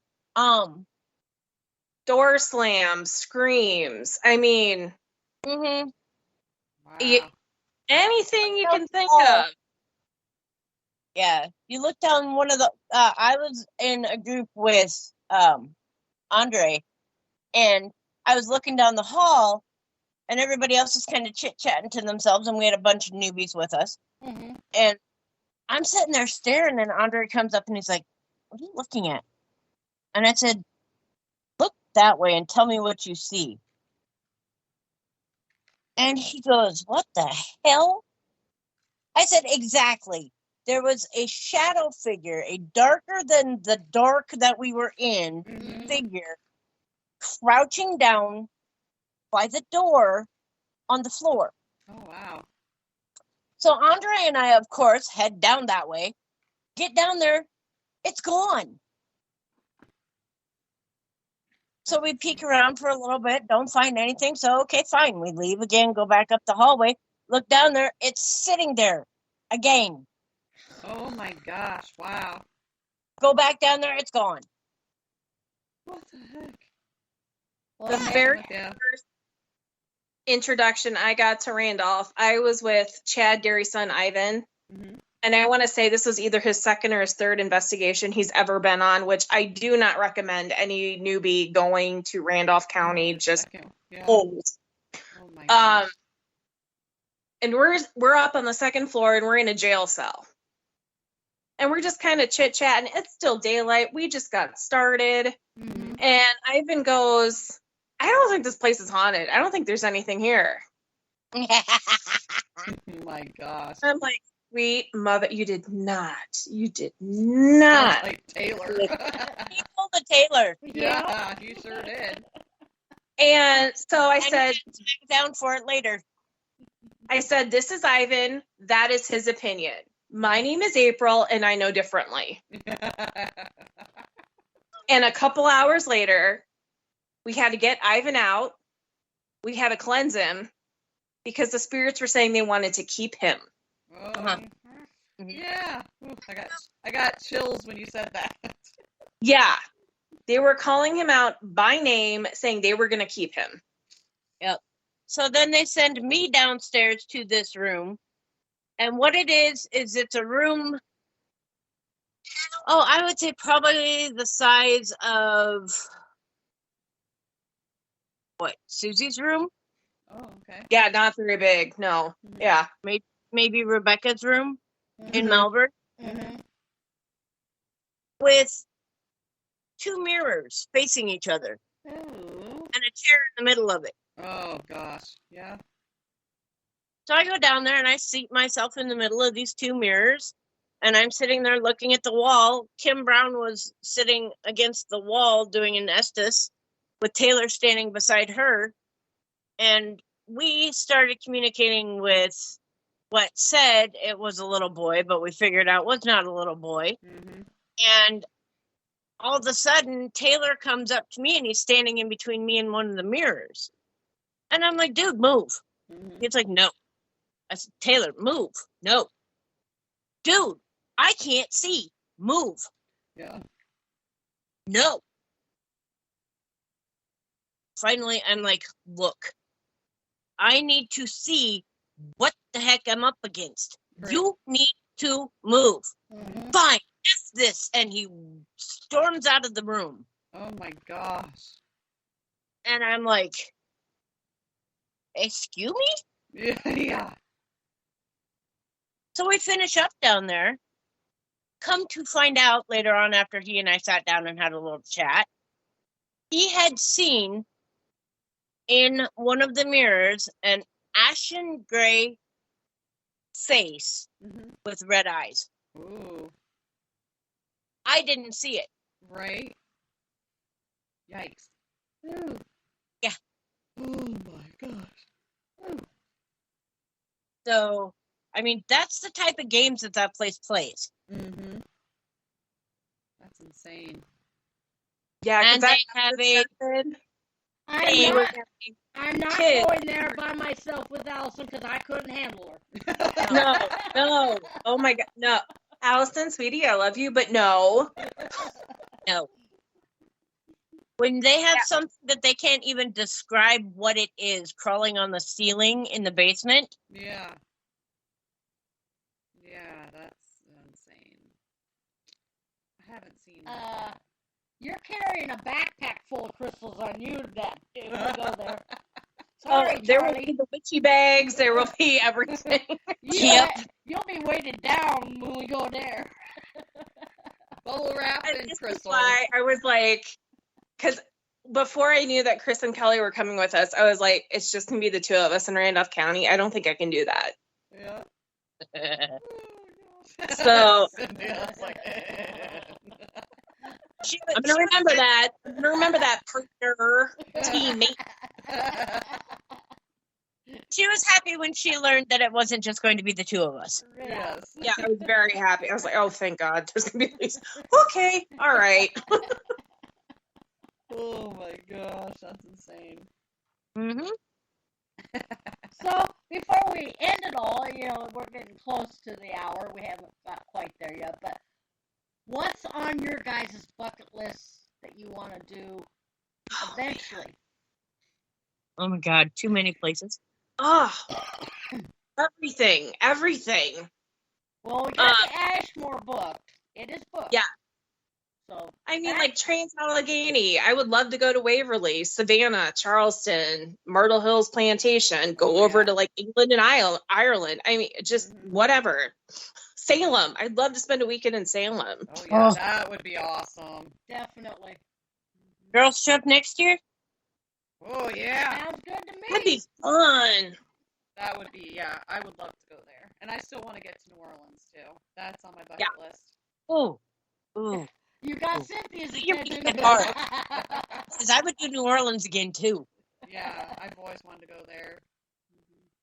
Door slams, screams. I mean, Mm-hmm. Wow. anything you can think Oh. of. Yeah, you look down one of the. I was in a group with Andre, and I was looking down the hall, and everybody else was kind of chit chatting to themselves, and we had a bunch of newbies with us. Mm-hmm. And I'm sitting there staring, and Andre comes up and he's like, "What are you looking at?" And I said, "Look that way and tell me what you see." And he goes, "What the hell?" I said, "Exactly. There was a shadow figure, a darker than the dark that we were in Mm-hmm. figure, crouching down by the door on the floor." Oh, wow. So Andre and I, of course, head down that way. Get down there. It's gone. So we peek around for a little bit, don't find anything. So, okay, fine. We leave again, go back up the hallway, look down there. It's sitting there again. Oh, my gosh. Wow. Go back down there. It's gone. What the heck? The Well, very yeah. first introduction I got to Randolph, I was with Chad, Gary's son, Ivan. Mm-hmm. And I want to say this was either his second or his third investigation he's ever been on, which I do not recommend any newbie going to Randolph County. Just Yeah. old. Oh, my gosh. And we're up on the second floor and we're in a jail cell. And we're just kind of chit-chatting. It's still daylight. We just got started. Mm-hmm. And Ivan goes, "I don't think this place is haunted. I don't think there's anything here." Oh, my gosh. I'm like, "Sweet mother, you did not. You did not." Like Taylor. He pulled a Taylor. Yeah, you sure did. And so I And said, back down for it later. "This is Ivan. That is his opinion. My name is April, and I know differently." And a couple hours later, we had to get Ivan out. We had to cleanse him because the spirits were saying they wanted to keep him. Oh, Mhm. yeah. Ooh, I got chills when you said that. Yeah. They were calling him out by name, saying they were going to keep him. Yep. So then they send me downstairs to this room. And what it is it's a room, I would say probably the size of, Susie's room? Oh, okay. Yeah, not very big. No. Mhm. Yeah. Maybe Rebecca's room in Mhm. Melbourne, Mm-hmm. with 2 mirrors facing each other Oh. and a chair in the middle of it. Oh, gosh. Yeah. So I go down there and I seat myself in the middle of these 2 mirrors, and I'm sitting there looking at the wall. Kim Brown was sitting against the wall doing an Estes with Taylor standing beside her, and we started communicating with what said it was a little boy, but we figured out was not a little boy. Mm-hmm. And all of a sudden, Taylor comes up to me and he's standing in between me and one of the mirrors. And I'm like, "Dude, move." Mm-hmm. He's like, "No." I said, "Taylor, move." "No." "Dude, I can't see. Move." Yeah. "No." Finally, I'm like, "Look, I need to see what the heck I'm up against. Right. You need to move." Mm-hmm. "Fine, F this." And he storms out of the room. Oh, my gosh. And I'm like, "Excuse me?" Yeah. Yeah. So we finish up down there. Come to find out later on, after he and I sat down and had a little chat, he had seen in one of the mirrors an ashen gray face Mm-hmm. with red eyes. Ooh. I didn't see it. Right. Yikes. Ooh. Yeah. Oh, my gosh. Ooh. So, I mean, that's the type of games that place plays. Mm-hmm. That's insane. Yeah, And because they have a I'm not Kid. going there by myself with Allison because I couldn't handle her. No. Oh my God. No. Allison, sweetie, I love you, but no. no. When they have something that they can't even describe what it is crawling on the ceiling in the basement. Yeah. Yeah, that's insane. I haven't seen it. You're carrying a backpack full of crystals on you that if we go there. Oh, Sorry, there will Charlie. be the witchy bags. There will be everything. Yep. You'll be weighted down when we go there. Bubble wrap And and this is crystals. why I was like, because before I knew that Chris and Kelly were coming with us, I was like, it's just gonna be the two of us in Randolph County. I don't think I can do that. Yeah. So Cynthia's like, I'm gonna remember that. I'm gonna remember that partner teammate. She was happy when she learned that it wasn't just going to be the two of us. Yes. Yeah, I was very happy. I was like, oh, thank God. There's gonna be at least okay, all right. Oh my gosh, that's insane. Mm-hmm. So, before we end it all, we're getting close to the hour. We haven't got quite there yet, but what's on your guys' bucket list that you want to do eventually? Oh my God, too many places. Oh, everything. Well, we got the Ashmore book. It is booked. Yeah. So I mean, like Trans-Allegheny. I would love to go to Waverly, Savannah, Charleston, Myrtle Hills Plantation, go over to like England and Ireland. I mean, just whatever. Salem. I'd love to spend a weekend in Salem. Oh yeah, Oh. that would be awesome. definitely. Girls trip next year? Oh yeah, Sounds good to me. That'd be fun. that would be, yeah. I would love to go there, and I still want to get to New Orleans too. That's on my bucket list. Oh. Ooh. You got Cynthia's You're attention. making it hard. Because I would do New Orleans again, too. Yeah, I've always wanted to go there.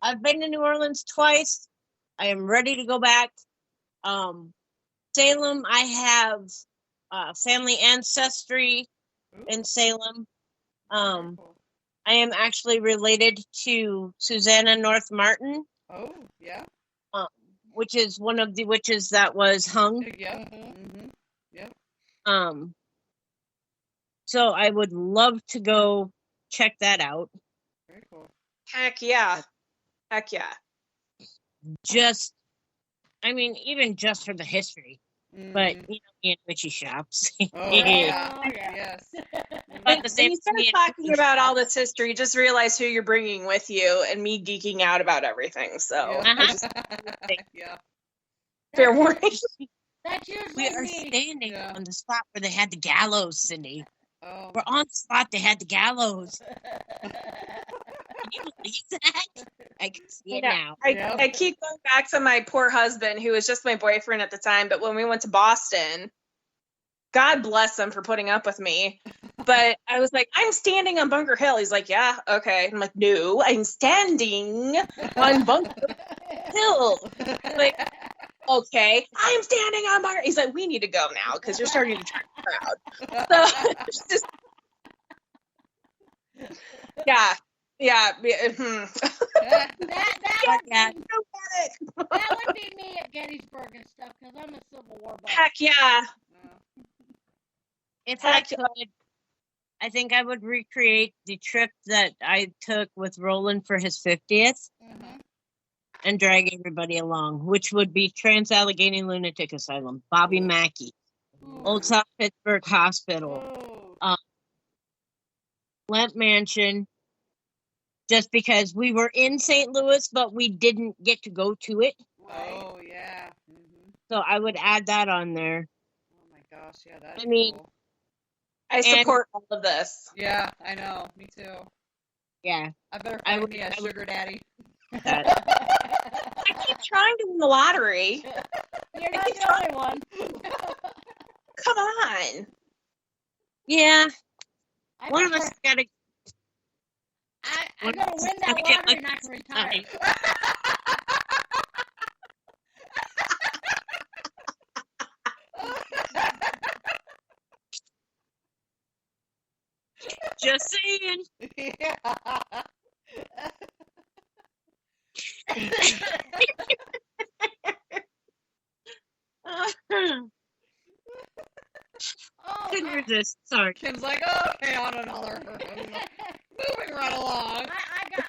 I've been to New Orleans twice. I am ready to go back. Salem, I have family ancestry in Salem. Cool. I am actually related to Susanna North Martin, Oh yeah, which is one of the witches that was hung. yeah. Mm-hmm. So I would love to go check that out. Very cool. Heck yeah. Just, I mean, even just for the history. But, Mhm. in witchy shops. Oh yeah, Oh, yeah. yes. But the When same you start thing in talking witchy about all shops. this history, just realize who you're bringing with you and me geeking out about everything. So, Yeah. I just, Yeah. fair warning. That's usually We are me. standing Yeah. on the spot where they had the gallows, Cindy. Oh. We're on the spot they had the gallows. Can you believe that? I can see it Yeah. now. Yeah. I keep going back to my poor husband, who was just my boyfriend at the time. But when we went to Boston, God bless him for putting up with me. But I was like, I'm standing on Bunker Hill. He's like, yeah, okay. I'm like, no, I'm standing on Bunker Hill. Like, okay, I'm standing on Bunker. He's like, we need to go now because you're starting to attract the crowd. So it's just, yeah. That Yeah. would be me at Gettysburg and stuff because I'm a Civil War buff. Heck yeah. If I could, I think I would recreate the trip that I took with Roland for his 50th Mhm. and drag everybody along, which would be Trans-Allegheny Lunatic Asylum, Bobby Ooh. Mackey, Ooh. Old South Pittsburgh Hospital, Ooh. Flint Mansion, just because we were in St. Louis, but we didn't get to go to it. Right. Oh yeah. Mm-hmm. So I would add that on there. Oh my gosh, yeah, that's I mean- cool. I support all of this. Yeah, I know. Me too. Yeah. I better I find would- me a I would- sugar daddy. I keep trying to win the lottery. You're not the only one. Come on. Yeah. I One of prefer- us got to. I'm gonna win that Gotta get lottery and I lucky can retire. sometime. Just saying. Yeah. Oh, Couldn't resist. Sorry. Kim's like, okay, on another. Moving right along. I got.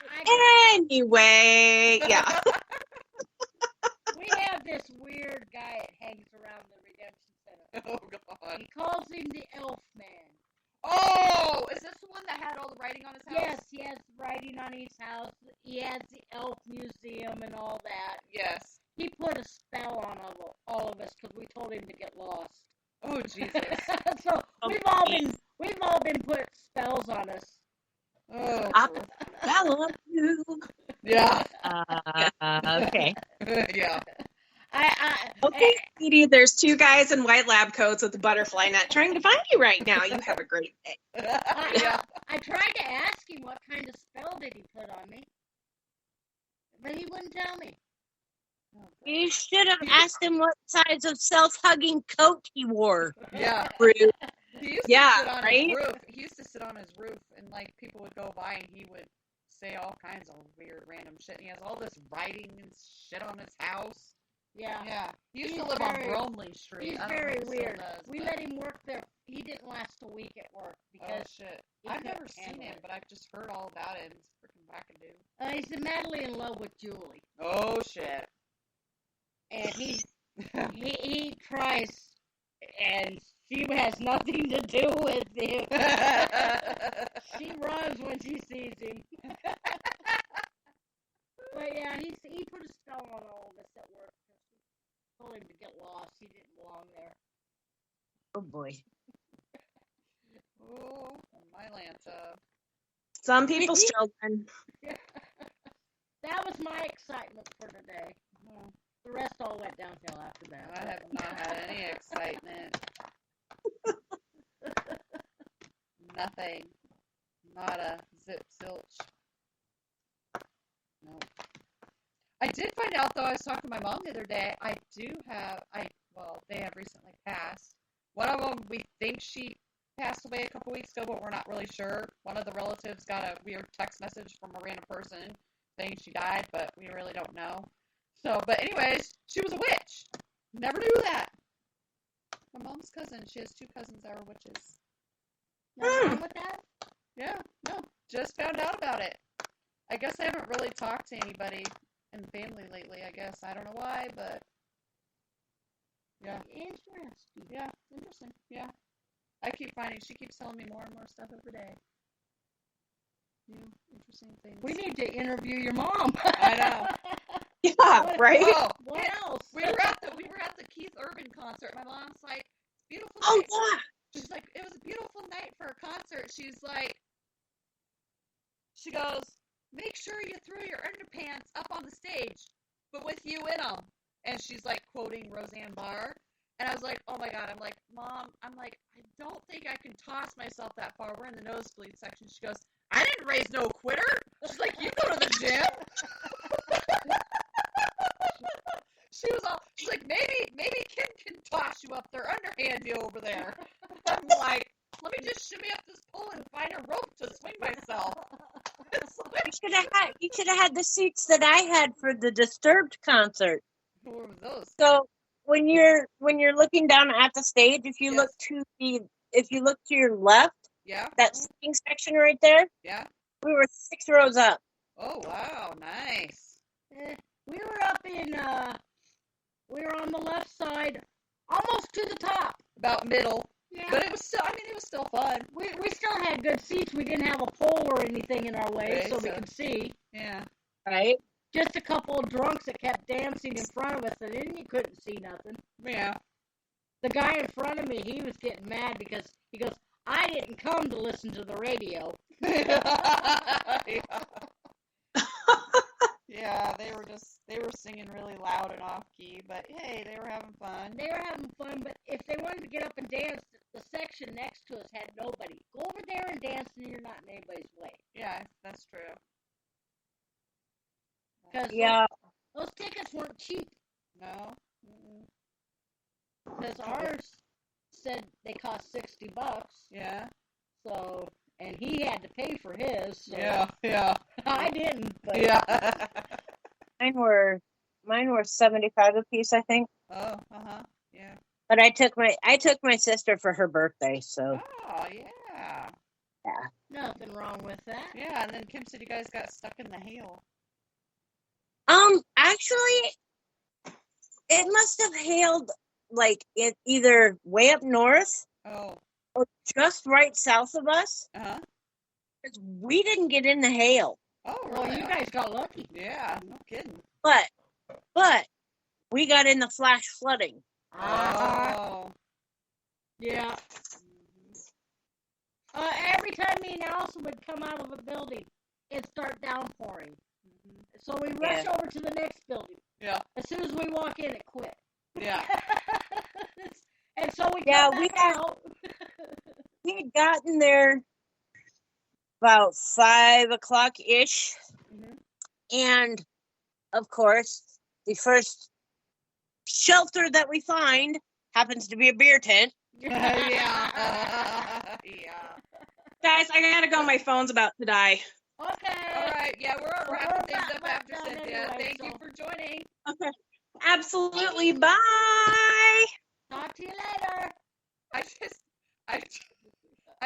Anyway, yeah. We have this weird guy that hangs around the Redemption Center. Oh god. God. He calls him the Elf Man. Oh, is this the one that had all the writing on his house? Yes, he has writing on his house. He has the Elf Museum and all that. Yes. He put a spell on all of us because we told him to get lost. Oh, Jesus. So we've all been put spells on us. Oh. Spell on you. Yeah. Okay. Yeah. Okay, Edie, there's two guys in white lab coats with a butterfly net trying to find you right now. You have a great day. Yeah. I tried to ask him what kind of spell did he put on me, but he wouldn't tell me. You should have asked him what size of self-hugging coat he wore. Yeah. Rude. He used to Yeah, sit on right? his roof. He used to sit on his roof, and like people would go by, and he would say all kinds of weird, random shit. And he has all this writing and shit on his house. Yeah. Yeah. He used He's to live very- on Bromley Street. He's I don't know very if he still weird. does, We but- let him work there. He didn't last a week at work Oh because shit! he I've couldn't never seen handle him, it. but I've just heard all about it. He's freaking wackadoo. He's madly in love with Julie, Oh shit! and he tries, and she has nothing to do with him. She runs when she sees him. But yeah, he put a spell on all of us at work. Told him to get lost. He didn't belong there. Oh boy. Oh, my Lanta. Some people's children. That was my excitement for today. The rest all went downhill after that. I have not had any excitement. Nothing. Not a zip zilch. No. I did find out though. I was talking to my mom the other day. They have recently passed. One of them, we think she passed away a couple weeks ago, but we're not really sure. One of the relatives got a weird text message from a random person saying she died, but we really don't know. So, but anyways, she was a witch. Never knew that. My mom's cousin. She has two cousins that are witches. Nothing wrong with that? Yeah, no, just found out about it. I guess I haven't really talked to anybody in the family lately, I guess. I don't know why, but yeah. Interesting. Yeah, interesting. Yeah. She keeps telling me more and more stuff every day. Yeah, interesting things. We need to interview your mom. I know. Yeah, right? Oh, What else? we were at the Keith Urban concert. My mom's like, beautiful Oh, night. yeah. She's like, it was a beautiful night for a concert. She goes, make sure you throw your underpants up on the stage, but with you in them. And she's like quoting Roseanne Barr. And I was like, oh my God. I'm like, Mom, I don't think I can toss myself that far. We're in the nosebleed section. She goes, I didn't raise no quitter. She's like, you go to the gym. She's like, maybe Kim can toss you up there, underhand you over there. I'm like, let me just shimmy up this pole and find a rope to swing myself. You should have had the seats that I had for the Disturbed concert. What were those? So when you're looking down at the stage, if you Yes. look to your left, Yeah, that seating section right there, yeah. we were 6 rows up. Oh wow, nice. We were up in, we were on the left side, almost to the top. About middle, Yeah. but it was still fun. We still had good seats. We didn't have a pole or anything in our way, Right, so we so- could see. Yeah. Right? Just a couple of drunks that kept dancing in front of us, and then you couldn't see nothing. Yeah. The guy in front of me, he was getting mad because he goes, I didn't come to listen to the radio. Yeah, they were singing really loud and off key, but hey, they were having fun. They were having fun, but if they wanted to get up and dance, the section next to us had nobody. Go over there and dance, and you're not in anybody's way. Yeah, that's true. Because Yeah. those tickets weren't cheap. No. Mm-mm. Because ours said they cost $60. Yeah. So, and he had to pay for his. So Yeah. I didn't. But Yeah. Mine were 75 apiece, I think. Oh, yeah. But I took my sister for her birthday, so Oh, yeah. nothing wrong with that. Yeah, and then Kim said you guys got stuck in the hail. actually it must have hailed like either way up north Oh. or just right south of us. Uh-huh. 'Cause we didn't get in the hail. Oh, Well, really? you guys got lucky. Yeah, no kidding. But we got in the flash flooding. Oh. Yeah. Every time me and Allison would come out of a building, it'd start downpouring. So we rush over to the next building. Yeah. As soon as we walk in, it quit. Yeah. And so we come back out. We had gotten there about 5 o'clock ish, and of course, the first shelter that we find happens to be a beer tent. Yeah. Guys, I gotta go. My phone's about to die. Okay. All right. Yeah, we're wrapping things up about after done Cynthia. anyway, Thank so- you for joining. Okay. Absolutely. Bye. Talk to you later. I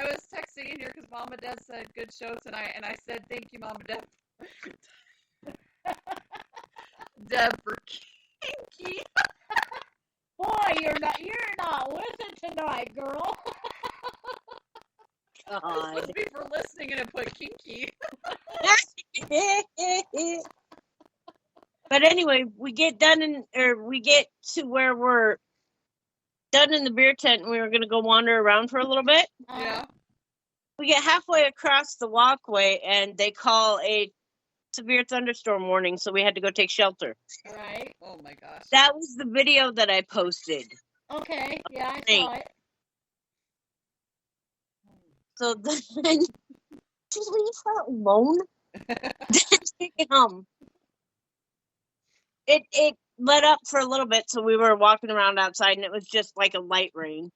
was texting in here because Mom and Dad said good show tonight, and I said thank you, Mom and Dad. Deb for kinky. Boy, you're not with it tonight, girl. It's supposed to be for listening and it put kinky. But anyway, we get to where we're done in the beer tent, and we were going to go wander around for a little bit. Yeah. We get halfway across the walkway, and they call a severe thunderstorm warning, so we had to go take shelter. Right. Oh my gosh. That was the video that I posted. Okay. Yeah, I saw it. So then, just leave her alone. It let up for a little bit, so we were walking around outside, and it was just like a light rain.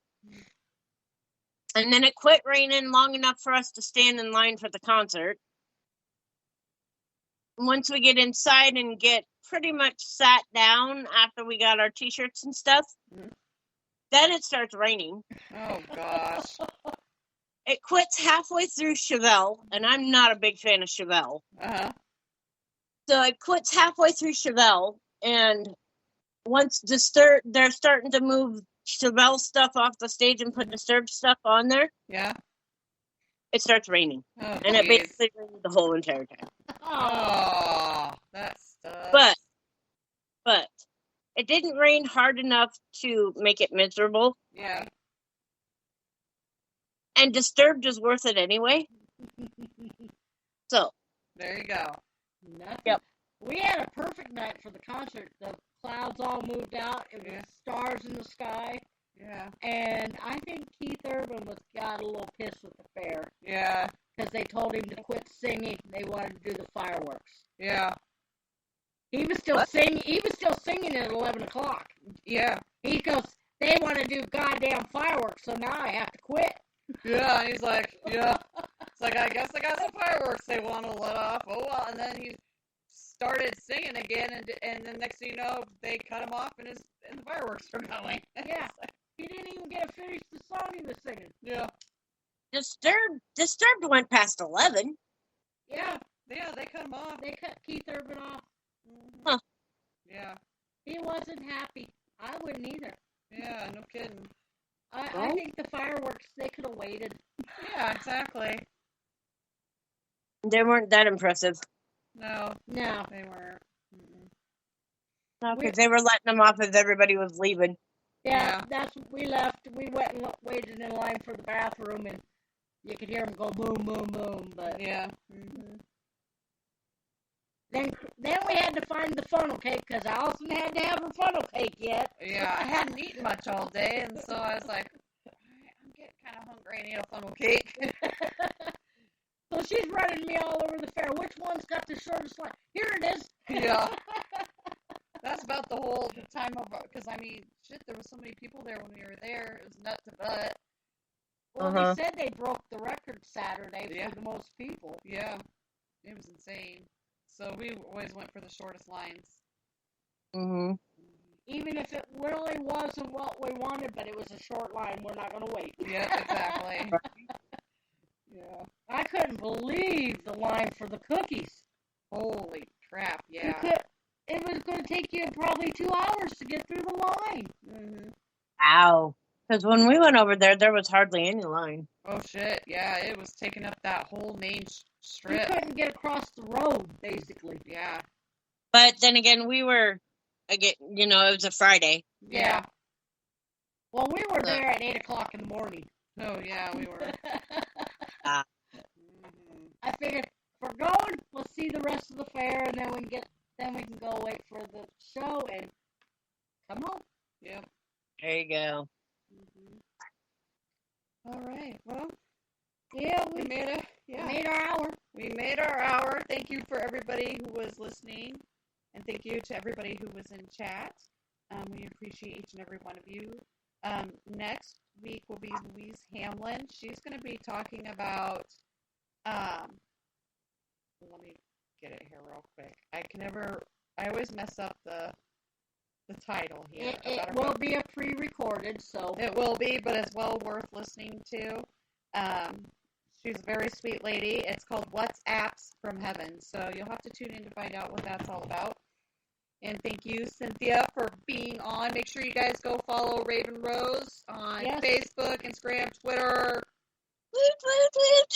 And then it quit raining long enough for us to stand in line for the concert. Once we get inside and get pretty much sat down after we got our t-shirts and stuff, then it starts raining. Oh gosh. It quits halfway through Chevelle, and I'm not a big fan of Chevelle. Uh-huh. So it quits halfway through Chevelle, and once they're starting to move Chevelle stuff off the stage and put Disturbed stuff on there, Yeah. it starts raining. Oh, And it geez. basically rained the whole entire time. Oh, that sucks. But it didn't rain hard enough to make it miserable. Yeah. And Disturbed is worth it anyway. So, There you go. Nothing. Yep. We had a perfect night for the concert. The clouds all moved out. It was stars in the sky. Yeah. And I think Keith Urban got a little pissed with the fair Yeah. because they told him to quit singing. They wanted to do the fireworks. Yeah. He was still singing. He was still singing at 11 o'clock. Yeah. He goes, they want to do goddamn fireworks, so now I have to quit. Yeah. And he's like, yeah. It's like, I guess I got some fireworks they want to let off. Oh well. And then he started singing again, and then next thing you know, they cut him off, and the fireworks were going. Yeah. He didn't even get to finish the song he was singing. Yeah. Disturbed went past 11. Yeah. Yeah. They cut him off. They cut Keith Urban off. Huh. Yeah. He wasn't happy. I wouldn't either. Yeah. No kidding. I think the fireworks, they could have waited. Yeah. Exactly. They weren't that impressive. No. No. They weren't. No, because they were letting them off as everybody was leaving. Yeah, that's what we left. We went and waited in line for the bathroom, and you could hear them go boom, boom, boom. But Yeah. then we had to find the funnel cake because Allison had to have her funnel cake yet. Yeah. I hadn't eaten much all day, and so I was like, I'm getting kind of hungry. I need a funnel cake. So she's running me all over the fair. Which one's got the shortest line? Here it is. Yeah. That's about the whole time of, because I mean, shit, there was so many people there when we were there. It was nut to butt. Well, Uh-huh. they said they broke the record Saturday Yeah. for the most people. Yeah. It was insane. So we always went for the shortest lines. Mm-hmm. Even if it really wasn't what we wanted, but it was a short line, we're not going to wait. Yeah, exactly. Yeah. I couldn't believe the line for the cookies. Holy crap, You yeah. could, it was going to take you probably 2 hours to get through the line. Ow. Because when we went over there, there was hardly any line. Oh shit! Yeah, it was taking up that whole main You strip. couldn't get across the road, basically. Yeah. But then again, we were, again, you know, it was a Friday. Yeah. Well, we were there at 8 o'clock in the morning. Oh yeah, we were. Mhm. I figured if we're going, we'll see the rest of the fair, and then we can go wait for the show and come home. Yep. There you go. All right. Well, Yeah, we made a yeah. made our hour. We made our hour. Thank you for everybody who was listening, and thank you to everybody who was in chat. We appreciate each and every one of you. Next week will be Louise Hamlin. She's going to be talking about. Let me get it here real quick. I always mess up the title here. It will be a pre-recorded, so It will be, but it's well worth listening to. She's a very sweet lady. It's called What's Apps from Heaven. So you'll have to tune in to find out what that's all about. And thank you, Cynthia, for being on. Make sure you guys go follow Ravenrose on Yes. Facebook, Instagram, Twitter.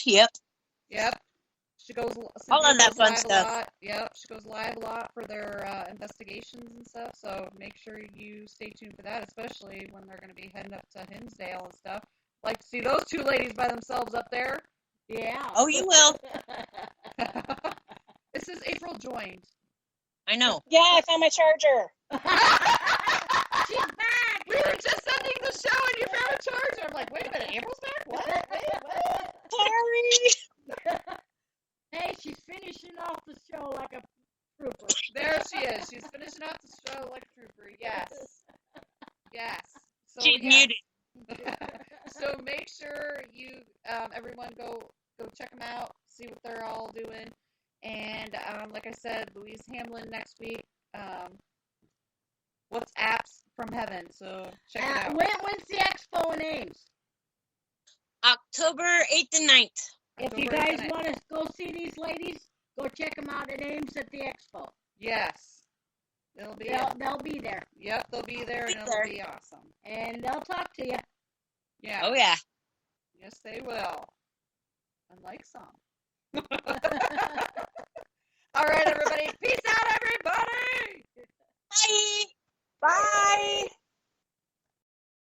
Yep. Yep. She goes. All Cynthia of that goes fun live stuff. A lot. Yep. She goes live a lot for their investigations and stuff. So make sure you stay tuned for that, especially when they're going to be heading up to Hinsdale and stuff. Like to see those two ladies by themselves up there. yeah. Oh, you will. This is April joined. I know. Yeah, I found my charger. She's back. We were just ending the show and you found a charger. I'm like, wait a minute, April's back? What? Wait, what? Sorry. Hey, she's finishing off the show like a trooper. There she is. She's finishing off the show like a trooper. Yes. Yes. So, She's yeah. muted. So make sure you, everyone, go check them out, see what they're all doing. And like I said, Louise Hamlin next week. What's Apps from Heaven? So check it out. When's the expo in Ames? October 8th and 9th. If you October guys 8th. want to go see these ladies, go check them out at Ames at the expo. Yes. They'll be. They'll be there, Yep, they'll be there, and Be it'll there. be awesome. and they'll talk to you. Yeah. Oh, yeah. Yes, they will. Unlike some. All right, everybody. Peace out, everybody. Bye. Bye.